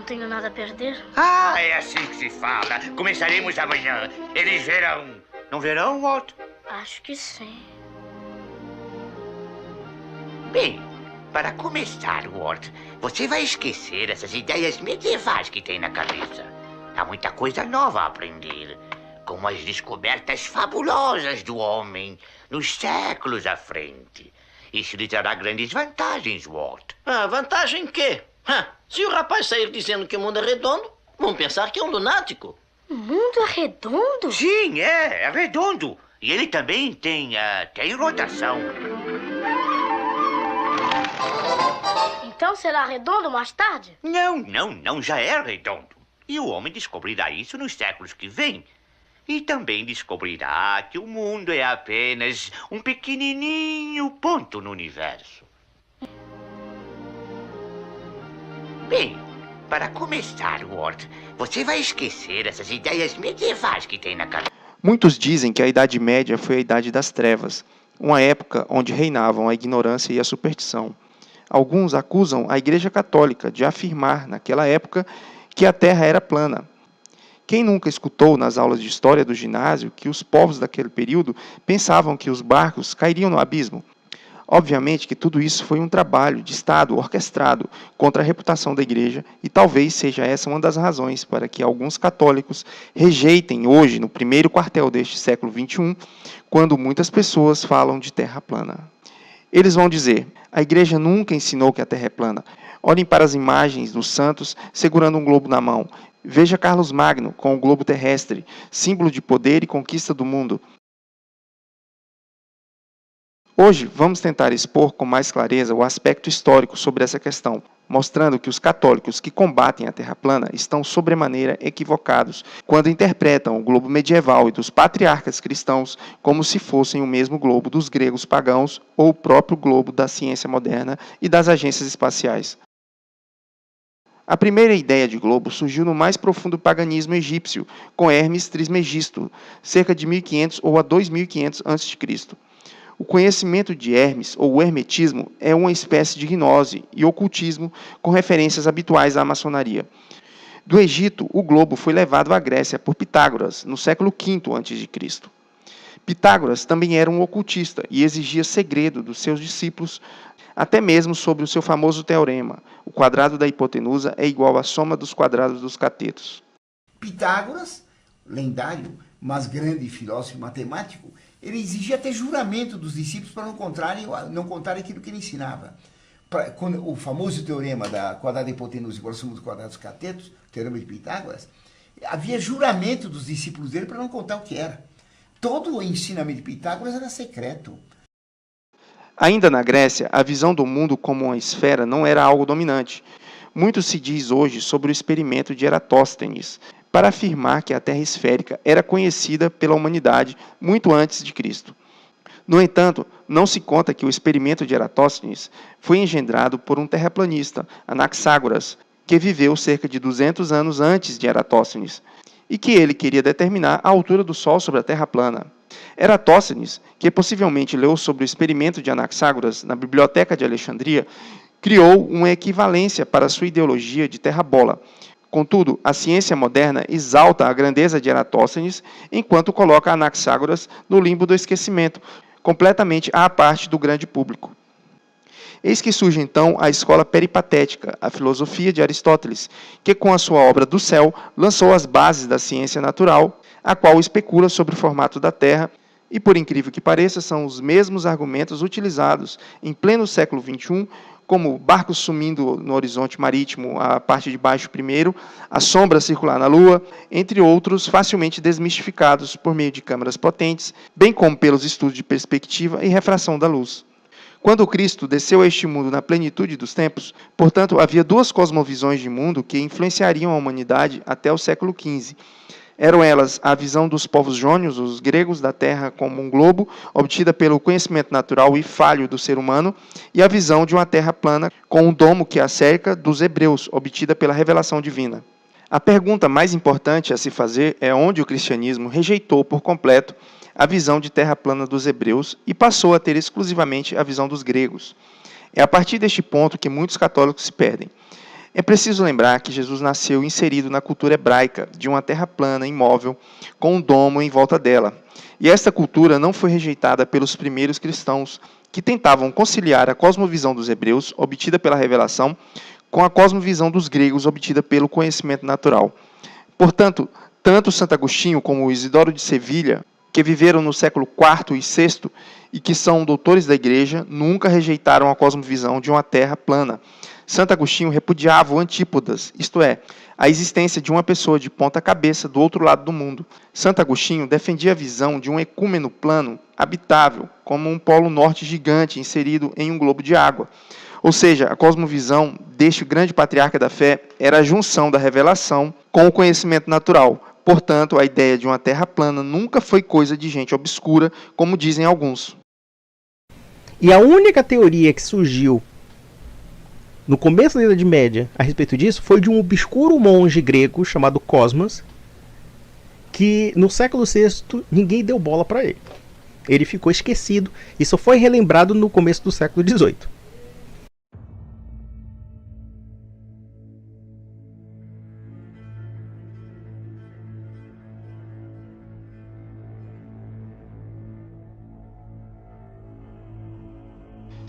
tenho nada a perder. Ah, é assim que se fala. Começaremos amanhã. Eles verão. Não verão, Walt? Acho que sim. Bem, para começar, Walt, você vai esquecer essas ideias medievais que tem na cabeça. Há muita coisa nova a aprender, como as descobertas fabulosas do homem nos séculos à frente. Isso lhe trará grandes vantagens, Walt. Ah, vantagem em quê? Se o rapaz sair dizendo que o mundo é redondo, vão pensar que é um lunático. O mundo é redondo? Sim, é redondo. E ele também tem rotação. Então será redondo mais tarde? Não, já é redondo. E o homem descobrirá isso nos séculos que vêm. E também descobrirá que o mundo é apenas um pequenininho ponto no universo. Bem, para começar, Walt, você vai esquecer essas ideias medievais que tem na cabeça. Muitos dizem que a Idade Média foi a Idade das Trevas, uma época onde reinavam a ignorância e a superstição. Alguns acusam a Igreja Católica de afirmar, naquela época, que a Terra era plana. Quem nunca escutou nas aulas de história do ginásio que os povos daquele período pensavam que os barcos cairiam no abismo? Obviamente que tudo isso foi um trabalho de Estado orquestrado contra a reputação da Igreja e talvez seja essa uma das razões para que alguns católicos rejeitem hoje, no primeiro quartel deste século XXI, quando muitas pessoas falam de terra plana. Eles vão dizer, a Igreja nunca ensinou que a Terra é plana. Olhem para as imagens dos santos segurando um globo na mão. Veja Carlos Magno com o globo terrestre, símbolo de poder e conquista do mundo. Hoje, vamos tentar expor com mais clareza o aspecto histórico sobre essa questão, mostrando que os católicos que combatem a Terra plana estão sobremaneira equivocados quando interpretam o globo medieval e dos patriarcas cristãos como se fossem o mesmo globo dos gregos pagãos ou o próprio globo da ciência moderna e das agências espaciais. A primeira ideia de globo surgiu no mais profundo paganismo egípcio, com Hermes Trismegisto, cerca de 1500 ou a 2500 a.C. O conhecimento de Hermes, ou o hermetismo, é uma espécie de gnose e ocultismo com referências habituais à maçonaria. Do Egito, o globo foi levado à Grécia por Pitágoras, no século V a.C. Pitágoras também era um ocultista e exigia segredo dos seus discípulos, até mesmo sobre o seu famoso teorema: o quadrado da hipotenusa é igual à soma dos quadrados dos catetos. Pitágoras, lendário, mas grande filósofo e matemático, ele exigia até juramento dos discípulos para não contarem aquilo que ele ensinava. O famoso teorema da quadrada da hipotenusa igual à soma dos quadrados dos catetos, o teorema de Pitágoras, havia juramento dos discípulos dele para não contar o que era. Todo o ensinamento de Pitágoras era secreto. Ainda na Grécia, a visão do mundo como uma esfera não era algo dominante. Muito se diz hoje sobre o experimento de Eratóstenes, para afirmar que a Terra esférica era conhecida pela humanidade muito antes de Cristo. No entanto, não se conta que o experimento de Eratóstenes foi engendrado por um terraplanista, Anaxágoras, que viveu cerca de 200 anos antes de Eratóstenes, e que ele queria determinar a altura do Sol sobre a Terra plana. Eratóstenes, que possivelmente leu sobre o experimento de Anaxágoras na Biblioteca de Alexandria, criou uma equivalência para sua ideologia de terra-bola. Contudo, a ciência moderna exalta a grandeza de Eratóstenes, enquanto coloca Anaxágoras no limbo do esquecimento, completamente à parte do grande público. Eis que surge então a escola peripatética, a filosofia de Aristóteles, que com a sua obra Do Céu lançou as bases da ciência natural, a qual especula sobre o formato da Terra, e por incrível que pareça, são os mesmos argumentos utilizados em pleno século XXI, como barcos sumindo no horizonte marítimo, a parte de baixo primeiro, a sombra circular na Lua, entre outros facilmente desmistificados por meio de câmeras potentes, bem como pelos estudos de perspectiva e refração da luz. Quando Cristo desceu a este mundo na plenitude dos tempos, portanto, havia duas cosmovisões de mundo que influenciariam a humanidade até o século XV. Eram elas a visão dos povos jônios, os gregos, da Terra como um globo, obtida pelo conhecimento natural e falho do ser humano, e a visão de uma Terra plana com um domo que a cerca, dos hebreus, obtida pela revelação divina. A pergunta mais importante a se fazer é onde o cristianismo rejeitou por completo a visão de terra plana dos hebreus e passou a ter exclusivamente a visão dos gregos. É a partir deste ponto que muitos católicos se perdem. É preciso lembrar que Jesus nasceu inserido na cultura hebraica, de uma terra plana, imóvel, com um domo em volta dela. E esta cultura não foi rejeitada pelos primeiros cristãos, que tentavam conciliar a cosmovisão dos hebreus, obtida pela revelação, com a cosmovisão dos gregos, obtida pelo conhecimento natural. Portanto, tanto Santo Agostinho como Isidoro de Sevilha, que viveram no século IV e VI e que são doutores da Igreja, nunca rejeitaram a cosmovisão de uma terra plana. Santo Agostinho repudiava o antípodas, isto é, a existência de uma pessoa de ponta cabeça do outro lado do mundo. Santo Agostinho defendia a visão de um ecúmeno plano, habitável, como um polo norte gigante inserido em um globo de água. Ou seja, a cosmovisão deste grande patriarca da fé era a junção da revelação com o conhecimento natural. Portanto, a ideia de uma terra plana nunca foi coisa de gente obscura, como dizem alguns. E a única teoria que surgiu no começo da Idade Média a respeito disso foi de um obscuro monge grego chamado Cosmas, que no século VI ninguém deu bola para ele. Ele ficou esquecido e só foi relembrado no começo do século XVIII.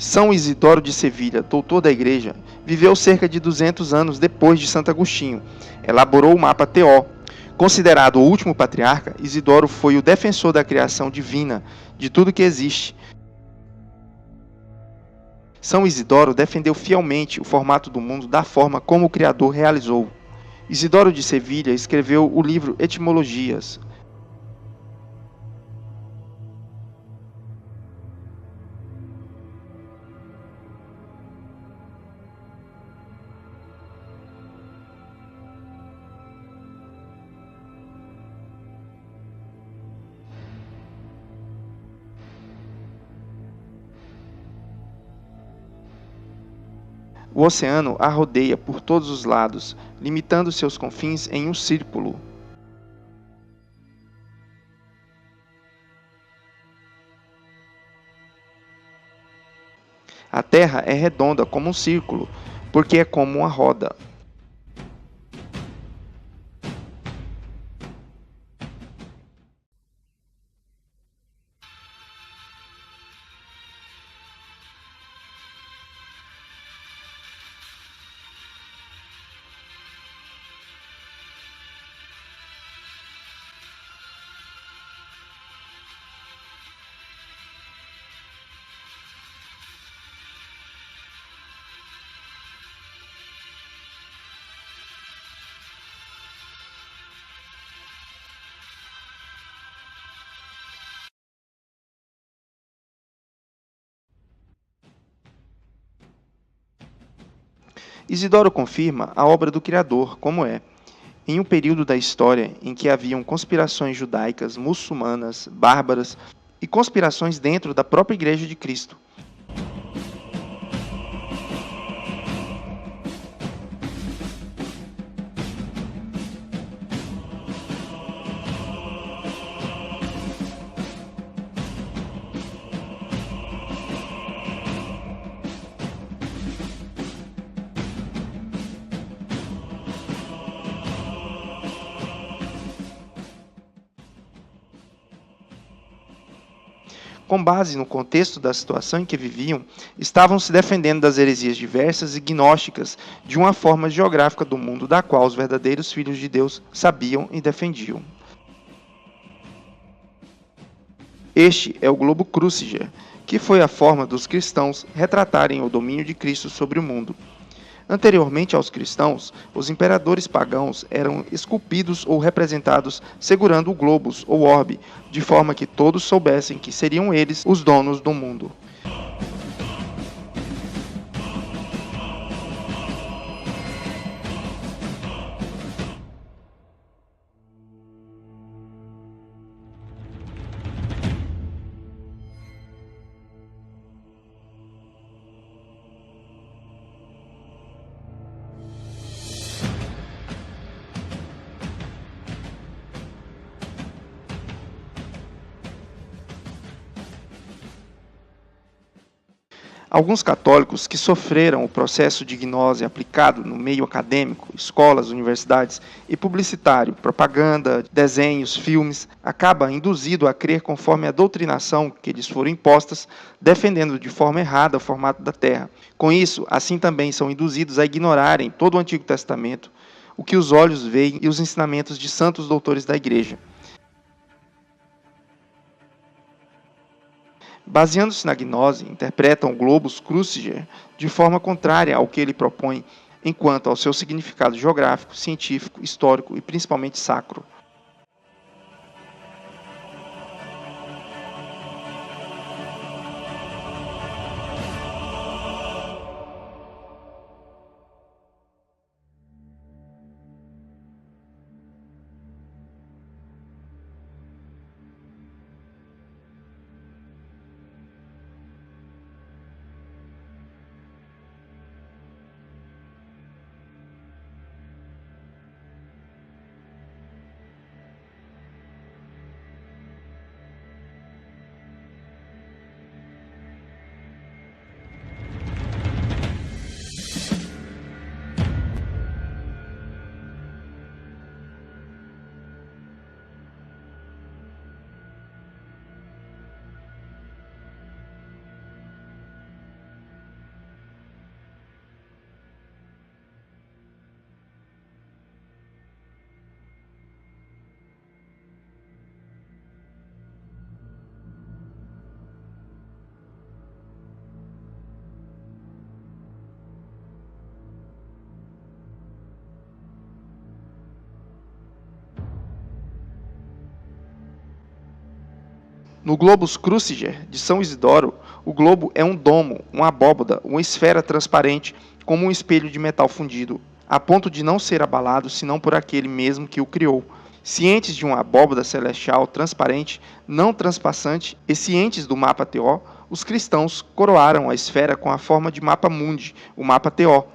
São Isidoro de Sevilha, doutor da Igreja, viveu cerca de 200 anos depois de Santo Agostinho. Elaborou o mapa Teó. Considerado o último patriarca, Isidoro foi o defensor da criação divina, de tudo que existe. São Isidoro defendeu fielmente o formato do mundo da forma como o Criador realizou. Isidoro de Sevilha escreveu o livro Etimologias. O oceano a rodeia por todos os lados, limitando seus confins em um círculo. A Terra é redonda como um círculo, porque é como uma roda. Isidoro confirma a obra do Criador, como é. Em um período da história em que haviam conspirações judaicas, muçulmanas, bárbaras e conspirações dentro da própria Igreja de Cristo. Com base no contexto da situação em que viviam, estavam se defendendo das heresias diversas e gnósticas de uma forma geográfica do mundo da qual os verdadeiros filhos de Deus sabiam e defendiam. Este é o globo Cruciger, que foi a forma dos cristãos retratarem o domínio de Cristo sobre o mundo. Anteriormente aos cristãos, os imperadores pagãos eram esculpidos ou representados segurando o globus ou orbe, de forma que todos soubessem que seriam eles os donos do mundo. Alguns católicos que sofreram o processo de gnose aplicado no meio acadêmico, escolas, universidades e publicitário, propaganda, desenhos, filmes, acabam induzidos a crer conforme a doutrinação que lhes foram impostas, defendendo de forma errada o formato da Terra. Com isso, assim também são induzidos a ignorarem todo o Antigo Testamento, o que os olhos veem e os ensinamentos de santos doutores da Igreja. Baseando-se na gnose, interpretam o globus Cruciger de forma contrária ao que ele propõe enquanto ao seu significado geográfico, científico, histórico e principalmente sacro. No globus Cruciger de São Isidoro, o globo é um domo, uma abóboda, uma esfera transparente, como um espelho de metal fundido, a ponto de não ser abalado senão por aquele mesmo que o criou. Cientes de uma abóboda celestial transparente, não transpassante, e cientes do mapa Teó, os cristãos coroaram a esfera com a forma de mapa mundi, o mapa Teó.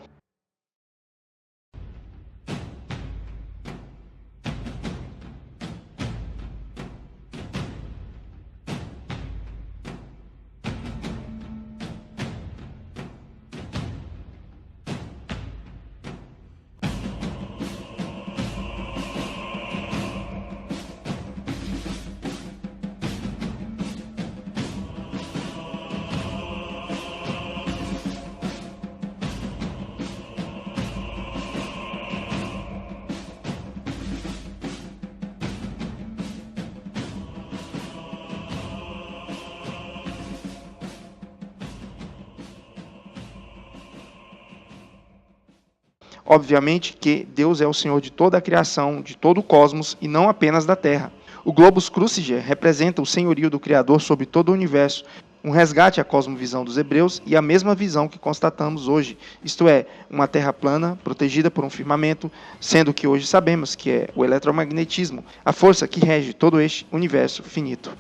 Obviamente que Deus é o Senhor de toda a criação, de todo o cosmos e não apenas da Terra. O globus Cruciger representa o senhorio do Criador sobre todo o universo, um resgate à cosmovisão dos hebreus e a mesma visão que constatamos hoje, isto é, uma Terra plana, protegida por um firmamento, sendo que hoje sabemos que é o eletromagnetismo, a força que rege todo este universo finito.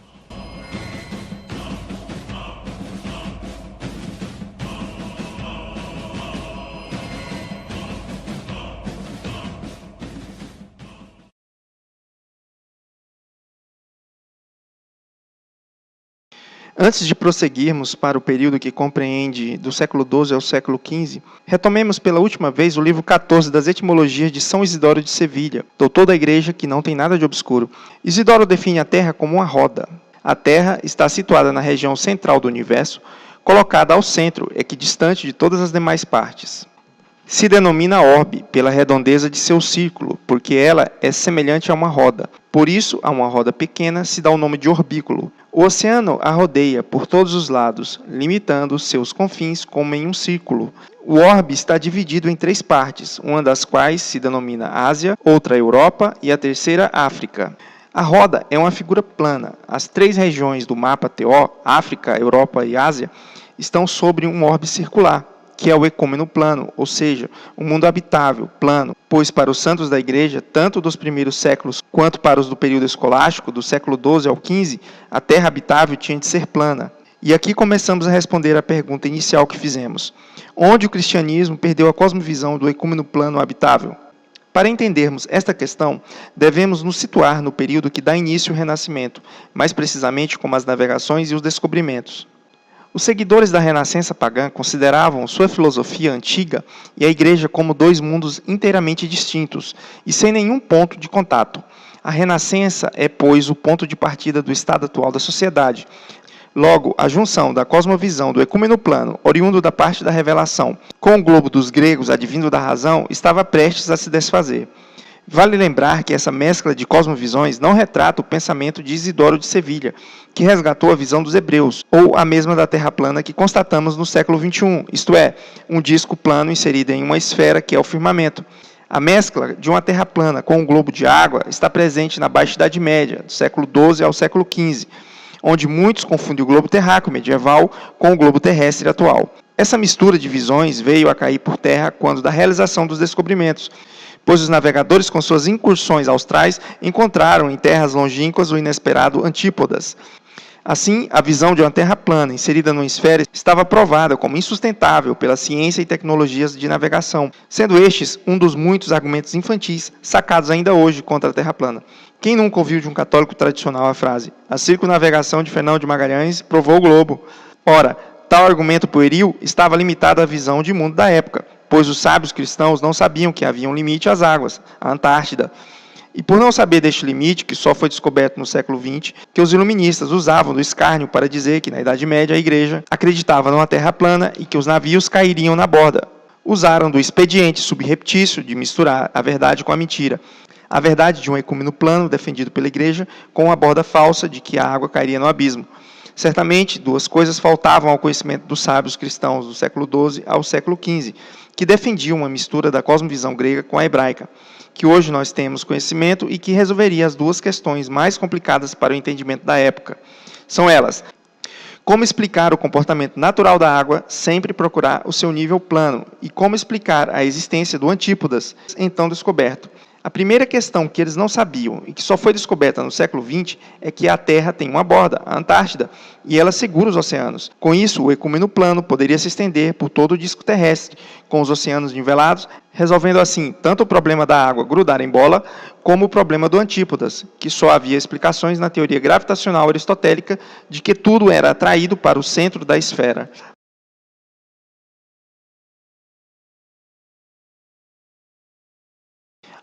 Antes de prosseguirmos para o período que compreende do século XII ao século XV, retomemos pela última vez o livro 14 das Etimologias de São Isidoro de Sevilha, doutor da Igreja que não tem nada de obscuro. Isidoro define a Terra como uma roda. A Terra está situada na região central do universo, colocada ao centro, equidistante de todas as demais partes. Se denomina orbe pela redondeza de seu círculo, porque ela é semelhante a uma roda. Por isso, a uma roda pequena se dá o nome de orbículo. O oceano a rodeia por todos os lados, limitando seus confins como em um círculo. O orbe está dividido em 3 partes, uma das quais se denomina Ásia, outra Europa e a terceira África. A roda é uma figura plana. As 3 regiões do mapa Teó, África, Europa e Ásia, estão sobre um orbe circular, que é o ecômeno plano, ou seja, um mundo habitável, plano, pois para os santos da Igreja, tanto dos primeiros séculos quanto para os do período escolástico, do século XII ao XV, a terra habitável tinha de ser plana. E aqui começamos a responder à pergunta inicial que fizemos. Onde o cristianismo perdeu a cosmovisão do ecômeno plano habitável? Para entendermos esta questão, devemos nos situar no período que dá início ao Renascimento, mais precisamente como as navegações e os descobrimentos. Os seguidores da renascença pagã consideravam sua filosofia antiga e a igreja como dois mundos inteiramente distintos e sem nenhum ponto de contato. A renascença é, pois, o ponto de partida do estado atual da sociedade. Logo, a junção da cosmovisão do ecúmeno plano, oriundo da parte da revelação, com o globo dos gregos, advindo da razão, estava prestes a se desfazer. Vale lembrar que essa mescla de cosmovisões não retrata o pensamento de Isidoro de Sevilha, que resgatou a visão dos hebreus, ou a mesma da Terra plana que constatamos no século XXI, isto é, um disco plano inserido em uma esfera que é o firmamento. A mescla de uma Terra plana com um globo de água está presente na Baixa Idade Média, do século XII ao século XV, onde muitos confundem o globo terráqueo medieval com o globo terrestre atual. Essa mistura de visões veio a cair por terra quando da realização dos descobrimentos, pois os navegadores, com suas incursões austrais, encontraram em terras longínquas o inesperado Antípodas. Assim, a visão de uma terra plana, inserida numa esfera, estava provada como insustentável pela ciência e tecnologias de navegação, sendo estes um dos muitos argumentos infantis sacados ainda hoje contra a terra plana. Quem nunca ouviu de um católico tradicional a frase "A circunnavegação de Fernão de Magalhães provou o globo"? Ora, tal argumento pueril estava limitado à visão de mundo da época, pois os sábios cristãos não sabiam que havia um limite às águas, a Antártida. E por não saber deste limite, que só foi descoberto no século XX, que os iluministas usavam do escárnio para dizer que na Idade Média a Igreja acreditava numa terra plana e que os navios cairiam na borda. Usaram do expediente subreptício de misturar a verdade com a mentira. A verdade de um ecúmeno plano defendido pela Igreja com a borda falsa de que a água cairia no abismo. Certamente, duas coisas faltavam ao conhecimento dos sábios cristãos do século XII ao século XV, que defendiam uma mistura da cosmovisão grega com a hebraica, que hoje nós temos conhecimento e que resolveria as duas questões mais complicadas para o entendimento da época. São elas: como explicar o comportamento natural da água, sempre procurar o seu nível plano, e como explicar a existência do Antípodas, então descoberto. A primeira questão que eles não sabiam e que só foi descoberta no século XX é que a Terra tem uma borda, a Antártida, e ela segura os oceanos. Com isso, o ecúmeno plano poderia se estender por todo o disco terrestre, com os oceanos nivelados, resolvendo assim tanto o problema da água grudar em bola, como o problema do Antípodas, que só havia explicações na teoria gravitacional aristotélica de que tudo era atraído para o centro da esfera.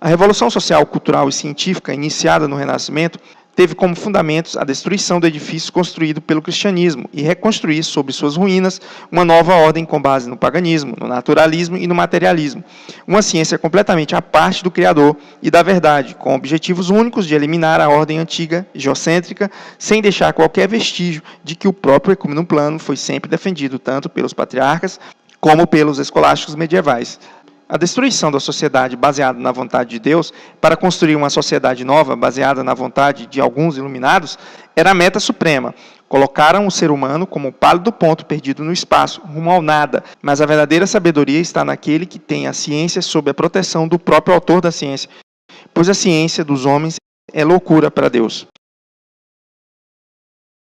A revolução social, cultural e científica iniciada no Renascimento teve como fundamentos a destruição do edifício construído pelo cristianismo e reconstruir sobre suas ruínas uma nova ordem com base no paganismo, no naturalismo e no materialismo. Uma ciência completamente à parte do Criador e da verdade, com objetivos únicos de eliminar a ordem antiga, geocêntrica, sem deixar qualquer vestígio de que o próprio ecúmeno plano foi sempre defendido tanto pelos patriarcas como pelos escolásticos medievais. A destruição da sociedade baseada na vontade de Deus para construir uma sociedade nova baseada na vontade de alguns iluminados era a meta suprema. Colocaram o ser humano como o pálido ponto perdido no espaço, rumo ao nada, mas a verdadeira sabedoria está naquele que tem a ciência sob a proteção do próprio autor da ciência, pois a ciência dos homens é loucura para Deus.